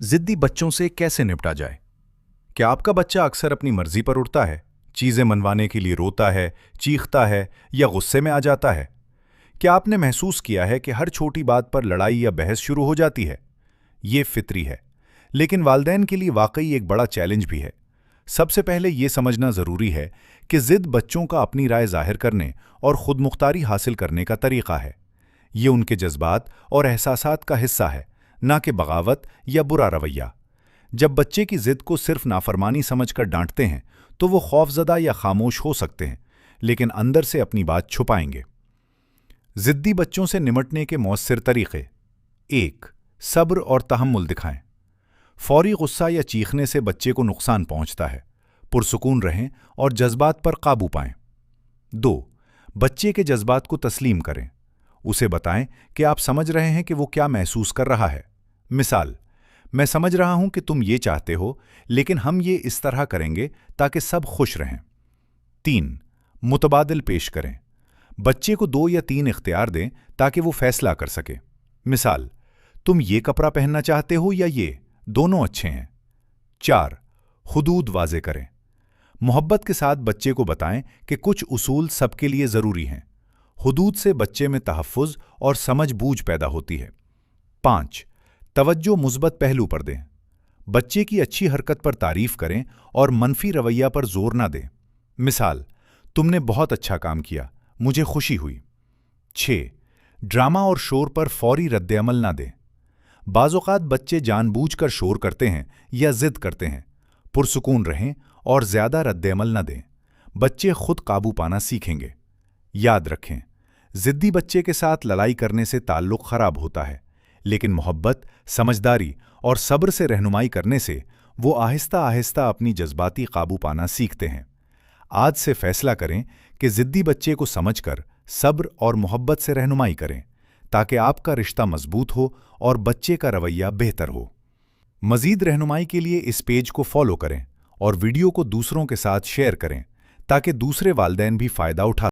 जिद्दी बच्चों से कैसे निपटा जाए? क्या आपका बच्चा अक्सर अपनी मर्जी पर उठता है, चीजें मनवाने के लिए रोता है, चीखता है या गुस्से में आ जाता है? क्या आपने महसूस किया है कि हर छोटी बात पर लड़ाई या बहस शुरू हो जाती है? ये फितरी है, लेकिन वालिदैन के लिए वाकई एक बड़ा चैलेंज भी है। सबसे पहले ये समझना जरूरी है कि जिद बच्चों का अपनी राय जाहिर करने और खुद मुख्तारी हासिल करने का तरीका है। ये उनके जज्बात और एहसासात का हिस्सा है, ना कि बगावत या बुरा रवैया। जब बच्चे की जिद को सिर्फ नाफरमानी समझकर डांटते हैं तो वो खौफजदा या खामोश हो सकते हैं, लेकिन अंदर से अपनी बात छुपाएंगे। जिद्दी बच्चों से निमटने के मौसर तरीके। 1. सब्र और तहम्मुल दिखाएं। फौरी गुस्सा या चीखने से बच्चे को नुकसान पहुंचता है। पुरसुकून रहें और जज्बात पर काबू पाएं। 2. बच्चे के जज्बात को तस्लीम करें। उसे बताएं कि आप समझ रहे हैं कि वो क्या महसूस कर रहा है। मिसाल, मैं समझ रहा हूं कि तुम ये चाहते हो, लेकिन हम ये इस तरह करेंगे ताकि सब खुश रहें। 3. मुतबादिल पेश करें। बच्चे को 2 या 3 इख्तियार दें ताकि वो फैसला कर सके। मिसाल, तुम ये कपड़ा पहनना चाहते हो या ये, दोनों अच्छे हैं। 4. हुदूद वाजे करें। मोहब्बत के साथ बच्चे को बताएं कि कुछ उसूल सबके लिए ज़रूरी हैं। हुदूद से बच्चे में तहफ़्फ़ुज़ और समझ बूझ पैदा होती है। 5. तवज्जो मुस्बत पहलू पर दें। बच्चे की अच्छी हरकत पर तारीफ करें और मनफी रवैया पर जोर ना दें। मिसाल, तुमने बहुत अच्छा काम किया, मुझे खुशी हुई। 6. ड्रामा और शोर पर फौरी रद्द-ए-अमल ना दें। बाज़-औक़ात बच्चे जानबूझकर शोर करते हैं या ज़िद करते हैं। पुरसुकून रहें और ज़्यादा रद्द-ए-अमल न दें। बच्चे खुद काबू पाना सीखेंगे। याद रखें, ज़िद्दी बच्चे के साथ लड़ाई करने से ताल्लुक़ ख़राब होता है, लेकिन मोहब्बत, समझदारी और सब्र से रहनुमाई करने से वो आहिस्ता आहिस्ता अपनी जज्बाती काबू पाना सीखते हैं। आज से फैसला करें कि ज़िद्दी बच्चे को समझकर सब्र और मोहब्बत से रहनुमाई करें, ताकि आपका रिश्ता मजबूत हो और बच्चे का रवैया बेहतर हो। मज़ीद रहनुमाई के लिए इस पेज को फॉलो करें और वीडियो को दूसरों के साथ शेयर करें, ताकि दूसरे वालिदैन भी फ़ायदा उठा